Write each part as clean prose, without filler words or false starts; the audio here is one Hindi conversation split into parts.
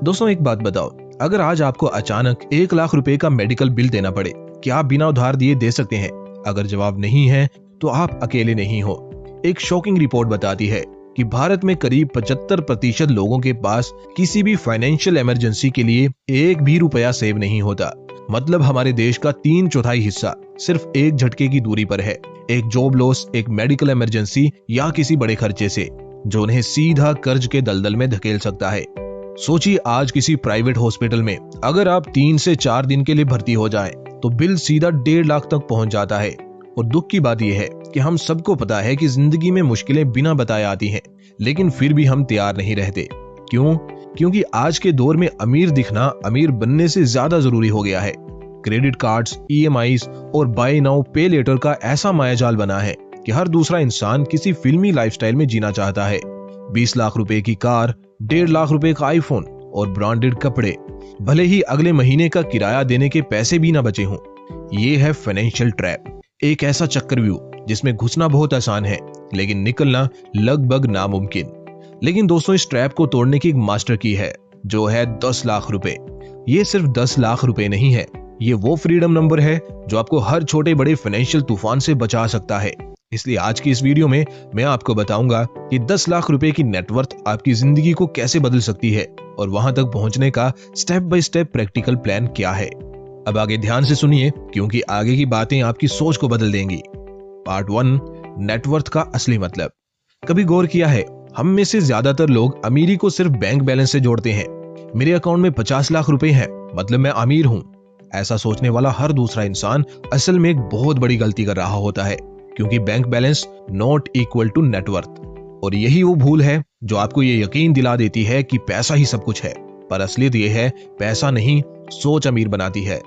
दोस्तों एक बात बताओ, अगर आज आपको अचानक 1 लाख रुपए का मेडिकल बिल देना पड़े, क्या आप बिना उधार दिए दे सकते हैं? अगर जवाब नहीं है तो आप अकेले नहीं हो। एक शॉकिंग रिपोर्ट बताती है कि भारत में करीब 75% लोगों के पास किसी भी फाइनेंशियल इमरजेंसी के लिए एक भी रुपया सेव नहीं होता। मतलब हमारे देश का 3/4 हिस्सा सिर्फ एक झटके की दूरी पर है, एक जॉब लॉस, एक मेडिकल इमरजेंसी या किसी बड़े खर्चे से, जो उन्हें सीधा कर्ज के दलदल में धकेल सकता है। सोचिए, आज किसी प्राइवेट हॉस्पिटल में अगर आप 3 से 4 दिन के लिए भर्ती हो जाएं, तो बिल सीधा 1.5 लाख तक पहुंच जाता है। और दुख की बात यह है कि हम सबको पता है कि जिंदगी में मुश्किलें बिना बताए आती हैं, लेकिन फिर भी हम तैयार नहीं रहते। क्यों? क्योंकि आज के दौर में अमीर दिखना अमीर बनने से ज्यादा जरूरी हो गया है। क्रेडिट कार्ड्स, EMIs और बाय नाउ पे लेटर का ऐसा मायाजाल बना है कि हर दूसरा इंसान किसी फिल्मी लाइफस्टाइल में जीना चाहता है। 20 लाख रुपए की कार, 1.5 लाख रुपए का आईफोन और ब्रांडेड कपड़े, भले ही अगले महीने का किराया देने के पैसे भी ना बचे हों। ये है फाइनेंशियल ट्रैप, एक ऐसा चक्रव्यूह जिसमें घुसना बहुत आसान है लेकिन निकलना लगभग नामुमकिन। लेकिन दोस्तों, इस ट्रैप को तोड़ने की एक मास्टर की है, जो है 10 लाख रुपए। ये सिर्फ 10 लाख रुपए नहीं है, ये वो फ्रीडम नंबर है जो आपको हर छोटे बड़े फाइनेंशियल तूफान से बचा सकता है। इसलिए आज की इस वीडियो में मैं आपको बताऊंगा कि 10 लाख रुपए की नेटवर्थ आपकी जिंदगी को कैसे बदल सकती है और वहां तक पहुंचने का step by step practical plan क्या है। अब आगे ध्यान से सुनिए, क्योंकि आगे की बातें आपकी सोच को बदल देंगी। पार्ट 1, नेटवर्थ का असली मतलब। कभी गौर किया है, हम में से ज्यादातर लोग अमीरी को सिर्फ बैंक बैलेंस से जोड़ते हैं। मेरे अकाउंट में 50 लाख रुपए हैं, मतलब मैं अमीर हूं। ऐसा सोचने वाला हर दूसरा इंसान असल में एक बहुत बड़ी गलती कर रहा होता है, क्योंकि bank balance not equal to net worth. और यही वो भूल है जो आपको ये यकीन दिला देती है कि पैसा ही सब कुछ है। पर असलियत ये है, पैसा नहीं, सोच अमीर बनाती है।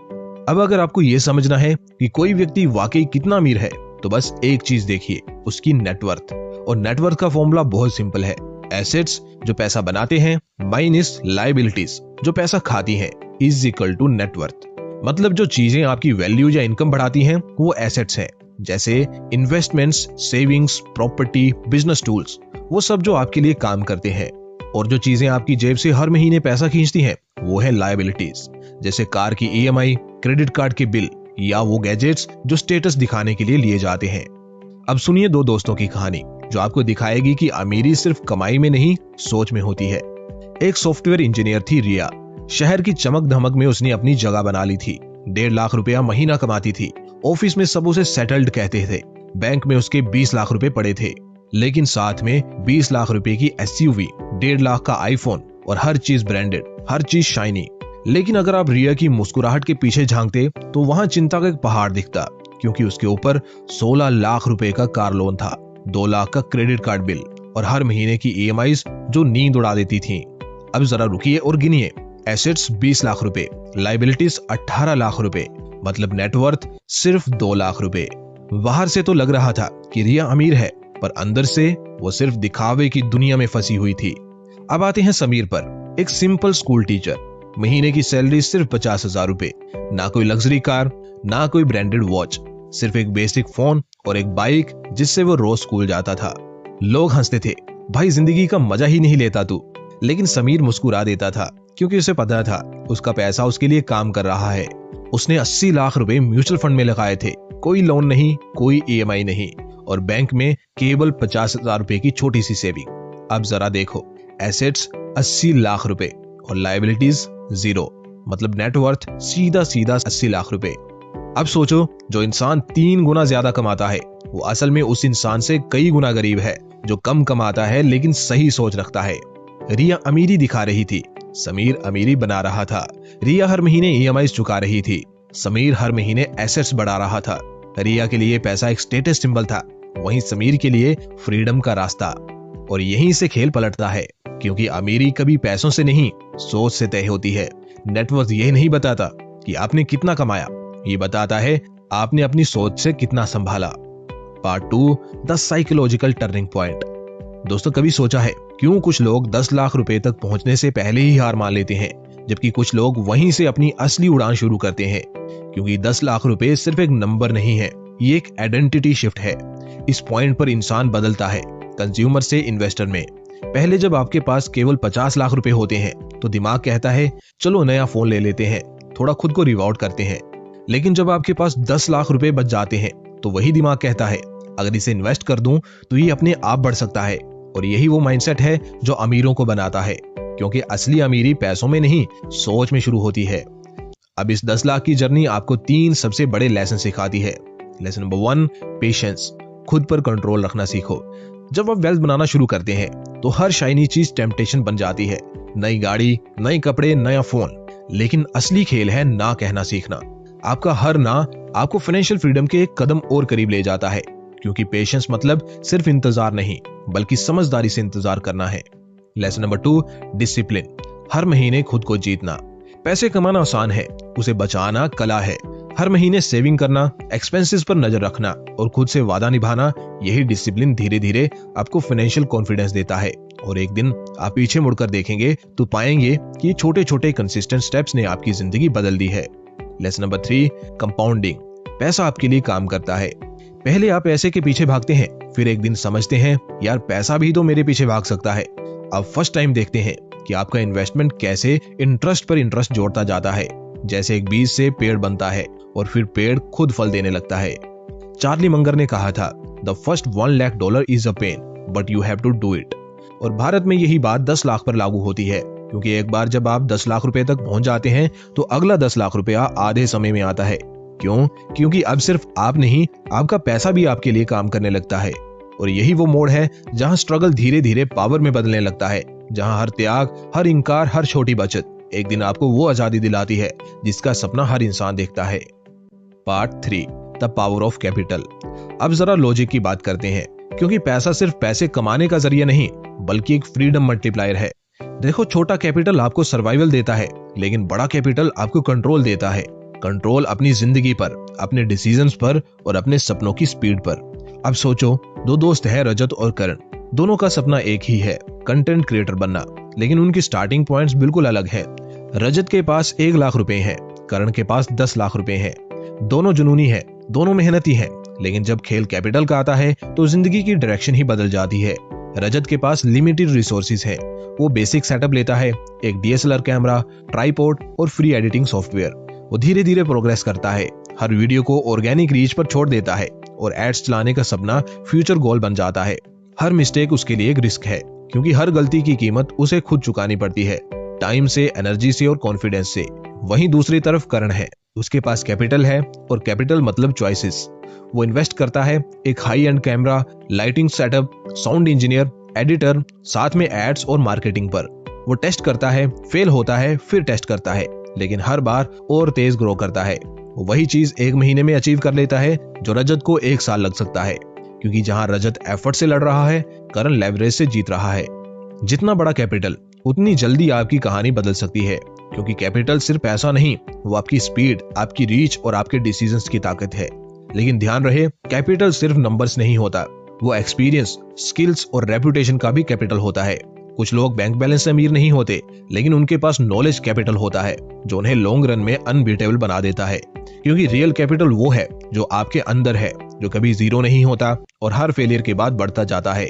अब अगर आपको ये समझना है कि कोई व्यक्ति वाकई कितना अमीर है, तो बस एक चीज देखिए, उसकी नेटवर्थ। और नेटवर्थ का फॉर्मूला बहुत सिंपल है। एसेट्स जो पैसा बनाते हैं माइनस लायबिलिटीज जो पैसा खाती हैं इज इक्वल टू नेटवर्थ। मतलब जो चीजें आपकी वैल्यू या इनकम बढ़ाती हैं वो एसेट्स हैं, जैसे investments, savings, property, business tools, वो सब जो आपके लिए काम करते हैं। और जो चीजें आपकी जेब से हर महीने पैसा खींचती हैं वो है लायबिलिटीज, जैसे कार की EMI, क्रेडिट कार्ड के बिल या वो गैजेट्स जो स्टेटस दिखाने के लिए लिए जाते हैं। अब सुनिए 2 दोस्तों की कहानी जो आपको दिखाएगी कि अमीरी सिर्फ कमाई में नहीं, सोच में होती है। एक सॉफ्टवेयर इंजीनियर थी रिया। शहर की चमक धमक में उसने अपनी जगह बना ली थी। 1.5 लाख रुपया महीना कमाती थी। ऑफिस में सब उसे सेटल्ड कहते थे। बैंक में उसके 20 लाख रुपए पड़े थे, लेकिन साथ में 20 लाख रुपए की SUV, 1.5 लाख का आईफोन और हर चीज ब्रांडेड, हर चीज शाइनी। लेकिन अगर आप रिया की मुस्कुराहट के पीछे झांकते तो वहां चिंता का एक पहाड़ दिखता, क्योंकि उसके ऊपर 16 लाख रुपए का कार लोन था, 2 लाख का क्रेडिट कार्ड बिल और हर महीने की EMIs जो नींद उड़ा देती थी। अब जरा रुकिए और गिनिए। एसेट्स 20 लाख रुपए, लायबिलिटीज 18 लाख रुपए, मतलब नेटवर्थ सिर्फ 2 लाख रुपए। बाहर से तो लग रहा था कि रिया अमीर है, पर अंदर से वो सिर्फ दिखावे की दुनिया में फंसी हुई थी। अब आते हैं समीर पर, एक सिंपल स्कूल टीचर। महीने की सैलरी सिर्फ 50,000 रुपए, ना कोई लग्जरी कार, ना कोई ब्रांडेड वॉच, सिर्फ एक बेसिक फोन और एक बाइक जिससे वो रोज स्कूल जाता था। लोग हंसते थे, भाई जिंदगी का मजा ही नहीं लेता तू। लेकिन समीर मुस्कुरा देता था, क्योंकि उसे पता था उसका पैसा उसके लिए काम कर रहा है। उसने 80 लाख रुपए म्यूचुअल फंड में लगाए थे, कोई लोन नहीं, कोई EMI नहीं, और बैंक में केवल 50,000 रुपए की छोटी सी सेविंग। अब जरा देखो, एसेट्स 80 लाख रुपए और लायबिलिटीज 0, मतलब नेटवर्थ सीधा 80 लाख रुपए। अब सोचो, जो इंसान 3 गुना ज्यादा कमाता है वो असल में उस इंसान से कई गुना गरीब है जो कम कमाता है लेकिन सही सोच रखता है। रिया अमीरी दिखा रही थी, समीर अमीरी बना रहा था। रिया हर महीने EMIs चुका रही थी, समीर हर महीने एसेट्स बढ़ा रहा था। रिया के लिए पैसा एक स्टेटस सिंबल था, वहीं समीर के लिए फ्रीडम का रास्ता। और यहीं से खेल पलटता है, क्योंकि अमीरी कभी पैसों से नहीं, सोच से तय होती है। नेटवर्थ यह नहीं बताता कि आपने कितना कमाया, ये बताता है आपने अपनी सोच से कितना संभाला। Part 2, the psychological turning point. दोस्तों, कभी सोचा है क्यों कुछ लोग 10 लाख रुपए तक पहुंचने से पहले ही हार मान लेते हैं, जबकि कुछ लोग वहीं से अपनी असली उड़ान शुरू करते हैं? क्योंकि 10 लाख रुपए सिर्फ एक नंबर नहीं है, ये एक आइडेंटिटी शिफ्ट है। इस पॉइंट पर इंसान बदलता है, कंज्यूमर से इन्वेस्टर में, पहले जब आपके पास केवल 50 लाख रुपए होते हैं तो दिमाग कहता है चलो नया फोन ले लेते हैं, थोड़ा खुद को रिवॉर्ड करते हैं। लेकिन जब आपके पास 10 लाख रुपए बच जाते हैं तो वही दिमाग कहता है अगर इसे इन्वेस्ट कर दूं तो ये अपने आप बढ़ सकता है। और यही वो माइंडसेट है जो अमीरों को बनाता है, क्योंकि असली अमीरी पैसों में नहीं सोच में शुरू होती है। अब इस 10 लाख की जर्नी आपको 3 सबसे बड़े लेसन सिखाती है। Lesson number 1, patience. खुद पर कंट्रोल रखना सीखो। जब आप वेल्थ बनाना शुरू करते हैं तो हर शाइनी चीज टेम्पटेशन बन जाती है, नई गाड़ी, नए कपड़े, नया फोन। लेकिन असली खेल है ना कहना सीखना। आपका हर ना आपको फाइनेंशियल फ्रीडम के एक कदम और करीब ले जाता है, क्योंकि पेशेंस मतलब सिर्फ इंतजार नहीं बल्कि समझदारी से इंतजार करना है। Lesson number 2, discipline. हर महीने खुद को जीतना। पैसे कमाना आसान है, उसे बचाना कला है। हर महीने सेविंग करना, एक्सपेंसेस पर नजर रखना और खुद से वादा निभाना, यही डिसिप्लिन धीरे धीरे आपको फाइनेंशियल कॉन्फिडेंस देता है। और एक दिन आप पीछे मुड़कर देखेंगे तो पाएंगे कि छोटे छोटे कंसिस्टेंट स्टेप्स ने आपकी जिंदगी बदल दी है। Lesson number 3, compounding. पैसा आपके लिए काम करता है। पहले आप पैसे के पीछे भागते हैं, फिर एक दिन समझते हैं यार पैसा भी तो मेरे पीछे भाग सकता है। अब फर्स्ट टाइम देखते हैं कि आपका इन्वेस्टमेंट कैसे इंटरेस्ट पर इंटरेस्ट जोड़ता जाता है। जैसे एक बीज से पेड़ बनता है और फिर पेड़ खुद फल देने लगता है। चार्ली मंगर ने कहा था the first $1 lakh is a pain but you have to do it. और भारत में यही बात 10 लाख पर लागू होती है, क्योंकि एक बार जब आप 10 लाख रुपए तक पहुंच जाते हैं तो अगला 10 लाख रुपया आधे समय में आता है। क्यों? क्योंकि अब सिर्फ आप नहीं, आपका पैसा भी आपके लिए काम करने लगता है। और यही वो मोड़ है जहां स्ट्रगल धीरे धीरे पावर में बदलने लगता है, जहां हर त्याग, हर इंकार, हर छोटी बचत एक दिन आपको वो आजादी दिलाती है जिसका सपना हर इंसान देखता है। Part 3, the power of capital. अब जरा लॉजिक की बात करते हैं, क्योंकि पैसा सिर्फ पैसे कमाने का जरिया नहीं बल्कि एक फ्रीडम मल्टीप्लायर है। देखो, छोटा कैपिटल आपको सर्वाइवल देता है, लेकिन बड़ा कैपिटल आपको कंट्रोल देता है। कंट्रोल अपनी जिंदगी पर, अपने डिसीजंस पर और अपने सपनों की स्पीड पर। अब सोचो, 2 दोस्त हैं, रजत और करण। दोनों का सपना एक ही है, कंटेंट क्रिएटर बनना, लेकिन उनकी स्टार्टिंग पॉइंट्स बिल्कुल अलग हैं। रजत के पास 1 लाख रुपए हैं, करण के पास 10 लाख रुपए हैं। दोनों जुनूनी हैं, दोनों मेहनती हैं, लेकिन जब खेल कैपिटल का आता है तो जिंदगी की डायरेक्शन ही बदल जाती है। रजत के पास लिमिटेड रिसोर्सेज है। वो बेसिक सेटअप लेता है, एक DSLR कैमरा, ट्राइपॉड और फ्री एडिटिंग सॉफ्टवेयर। वो धीरे धीरे प्रोग्रेस करता है, हर वीडियो को ऑर्गेनिक रीच पर छोड़ देता है और एड्स चलाने का सपना फ्यूचर गोल बन जाता है। हर मिस्टेक उसके लिए एक रिस्क है, क्योंकि हर गलती की कीमत उसे खुद चुकानी पड़ती है, टाइम से, एनर्जी से और कॉन्फिडेंस से। वहीं दूसरी तरफ करण है, उसके पास कैपिटल है, और कैपिटल मतलब चॉइसेस। वो इन्वेस्ट करता है एक high and camera, lighting setup, sound engineer, editor, साथ में एड्स और मार्केटिंग पर। वो टेस्ट करता है, फेल होता है, फिर टेस्ट करता है, लेकिन हर बार और तेज ग्रो करता है। वही चीज 1 महीने में अचीव कर लेता है जो रजत को 1 साल लग सकता है, क्योंकि जहां रजत एफर्ट से लड़ रहा है, करण लेवरेज से जीत रहा है। जितना बड़ा कैपिटल उतनी जल्दी आपकी कहानी बदल सकती है, क्योंकि कैपिटल सिर्फ पैसा नहीं, वो आपकी स्पीड, आपकी रीच और आपके डिसीजंस की ताकत है। लेकिन ध्यान रहे, कैपिटल सिर्फ नंबर्स नहीं होता, वो एक्सपीरियंस, स्किल्स और रेपुटेशन का भी कैपिटल होता है। कुछ लोग बैंक बैलेंस से अमीर नहीं होते, लेकिन उनके पास नॉलेज कैपिटल होता है जो उन्हें लॉन्ग रन में अनबीटेबल बना देता है। क्योंकि रियल कैपिटल वो है जो आपके अंदर है, जो कभी जीरो नहीं होता और हर फेलियर के बाद बढ़ता जाता है।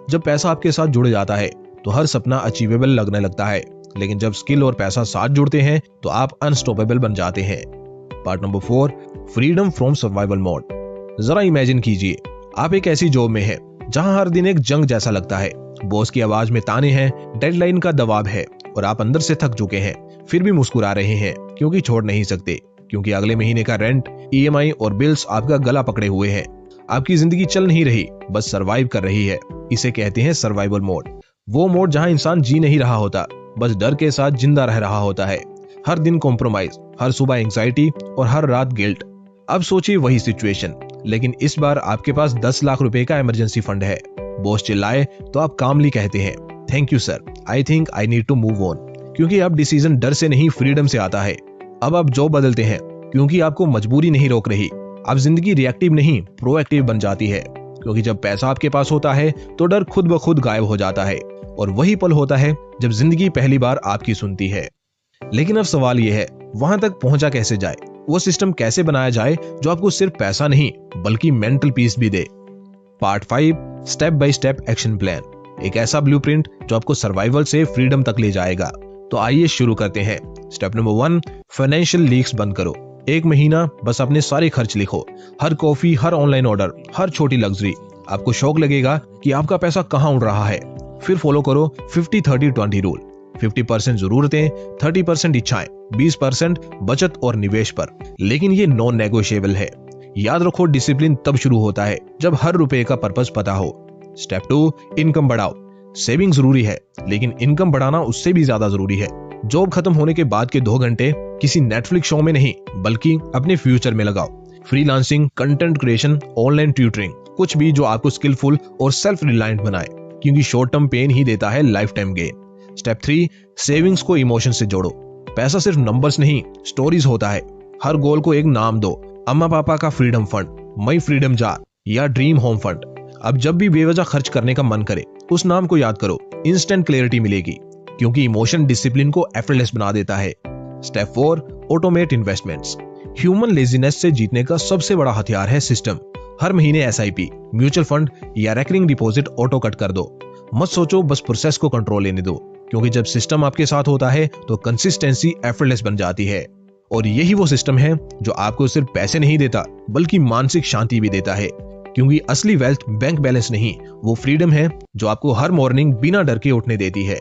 जब पैसा आपके साथ जुड़ जाता है तो हर सपना अचीवेबल लगने लगता है, लेकिन जब स्किल और पैसा साथ जुड़ते हैं तो आप अनस्टॉपेबल बन जाते हैं। Part number 4, freedom from survival mode. जरा इमेजिन कीजिए, आप एक ऐसी जॉब में हैं जहां हर दिन एक जंग जैसा लगता है। बॉस की आवाज में ताने हैं, डेडलाइन का दबाव है और आप अंदर से थक चुके हैं, फिर भी मुस्कुरा रहे हैं क्योंकि छोड़ नहीं सकते, क्योंकि अगले महीने का रेंट, EMI और बिल्स आपका गला पकड़े हुए हैं। आपकी जिंदगी चल नहीं रही, बस सरवाइव कर रही है। इसे कहते हैं सर्वाइवल मोड। वो मोड जहां इंसान जी नहीं रहा होता, बस डर के साथ जिंदा रह रहा होता है। हर दिन कॉम्प्रोमाइज, हर सुबह एंग्जाइटी और हर रात गिल्ट। अब सोचिए वही सिचुएशन, लेकिन इस बार आपके पास 10 लाख रुपए का इमरजेंसी फंड है। बॉस चिल्लाए तो आप कामली कहते हैं, thank you sir, I think I need to move on. क्योंकि अब डिसीजन डर से नहीं, फ्रीडम से आता है। अब आप जॉब बदलते हैं क्योंकि आपको मजबूरी नहीं रोक रही। अब जिंदगी रिएक्टिव नहीं, प्रोएक्टिव बन जाती है। क्योंकि जब पैसा आपके पास होता है तो डर खुद ब खुद गायब हो जाता है, और वही पल होता है जब जिंदगी पहली बार आपकी सुनती है। लेकिन अब सवाल यह है, वहां तक पहुंचा कैसे जाए? वो सिस्टम कैसे बनाया जाए जो आपको सिर्फ पैसा नहीं बल्कि मेंटल पीस भी दे? Part 5, step by step action plan. एक ऐसा ब्लूप्रिंट जो आपको सर्वाइवल से फ्रीडम तक ले जाएगा। तो आइए शुरू करते हैं। स्टेप नंबर 1, फाइनेंशियल लीक्स बंद करो। एक महीना बस अपने सारे खर्च लिखो, हर कॉफी, हर ऑनलाइन ऑर्डर, हर छोटी लग्जरी। आपको शौक लगेगा कि आपका पैसा कहाँ उड़ रहा है। फिर फॉलो करो 50-30-20 रूल। 50% जरूरतें, 30% इच्छाएं, 20% बचत और निवेश पर। लेकिन ये नॉन नेगोशिएबल है। याद रखो, डिसिप्लिन तब शुरू होता है जब हर रुपए का पर्पस पता हो। स्टेप 2, इनकम बढ़ाओ। सेविंग जरूरी है, लेकिन इनकम बढ़ाना उससे भी ज्यादा जरूरी है। जॉब खत्म होने के बाद के 2 घंटे किसी नेटफ्लिक्स शो में नहीं, बल्कि अपने फ्यूचर में लगाओ। Freelancing, content creation, online tutoring, कुछ भी जो आपको स्किलफुल और सेल्फ रिलायंट बनाए, क्योंकि शॉर्ट टर्म पेन ही देता है life time gain. Step 3, savings को इमोशन से जोड़ो। पैसा सिर्फ नंबर्स नहीं, स्टोरीज होता है। हर गोल को एक नाम दो। अम्मा पापा का फ्रीडम फंड, मई फ्रीडम जार या ड्रीम होम फंड। अब जब भी बेवजह खर्च करने का मन करे, उस नाम को याद करो। इंस्टेंट क्लैरिटी मिलेगी, क्योंकि इमोशन डिसिप्लिन को एफर्टलेस बना देता है। Step 4, automate investments. Human laziness से जीतने का सबसे बड़ा हथियार है सिस्टम। हर महीने SIP, म्यूचुअल फंड या रेकरिंग डिपॉजिट ऑटो कट कर दो। मत सोचो, बस प्रोसेस को कंट्रोल लेने दो, क्योंकि जब सिस्टम आपके साथ होता है तो कंसिस्टेंसी एफर्टलेस बन जाती है। और यही वो सिस्टम है जो आपको सिर्फ पैसे नहीं देता, बल्कि मानसिक शांति भी देता है। क्योंकि असली वेल्थ बैंक बैलेंस नहीं, वो फ्रीडम है जो आपको हर मॉर्निंग बिना डर के उठने देती है।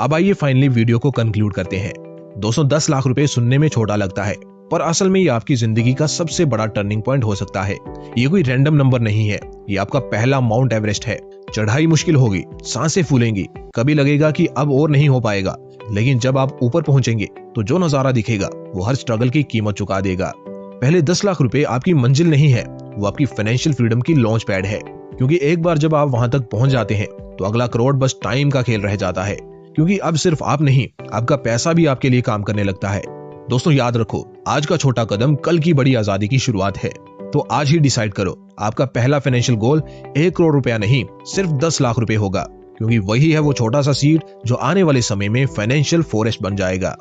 अब आइए फाइनली वीडियो को कंक्लूड करते हैं। 210 लाख रुपए सुनने में छोटा लगता है, पर असल में ये आपकी जिंदगी का सबसे बड़ा टर्निंग पॉइंट हो सकता है। ये कोई रैंडम नंबर नहीं है, ये आपका पहला माउंट एवरेस्ट है। चढ़ाई मुश्किल होगी, सांसें फूलेंगी, कभी लगेगा कि अब और नहीं हो पाएगा, लेकिन जब आप ऊपर पहुंचेंगे तो जो नजारा दिखेगा वो हर स्ट्रगल की कीमत चुका देगा। पहले 10 लाख रुपए आपकी मंजिल नहीं है, वो आपकी फाइनेंशियल फ्रीडम की लॉन्च पैड है। क्योंकि एक बार जब आप वहां तक पहुंच जाते हैं तो अगला करोड़ बस टाइम का खेल रह जाता है। क्योंकि अब सिर्फ आप नहीं, आपका पैसा भी आपके लिए काम करने लगता है। दोस्तों याद रखो, आज का छोटा कदम कल की बड़ी आजादी की शुरुआत है। तो आज ही डिसाइड करो, आपका पहला फाइनेंशियल गोल 1 करोड़ रुपया नहीं, सिर्फ 10 लाख रुपए होगा। क्योंकि वही है वो छोटा सा सीड जो आने वाले समय में फाइनेंशियल फॉरेस्ट बन जाएगा।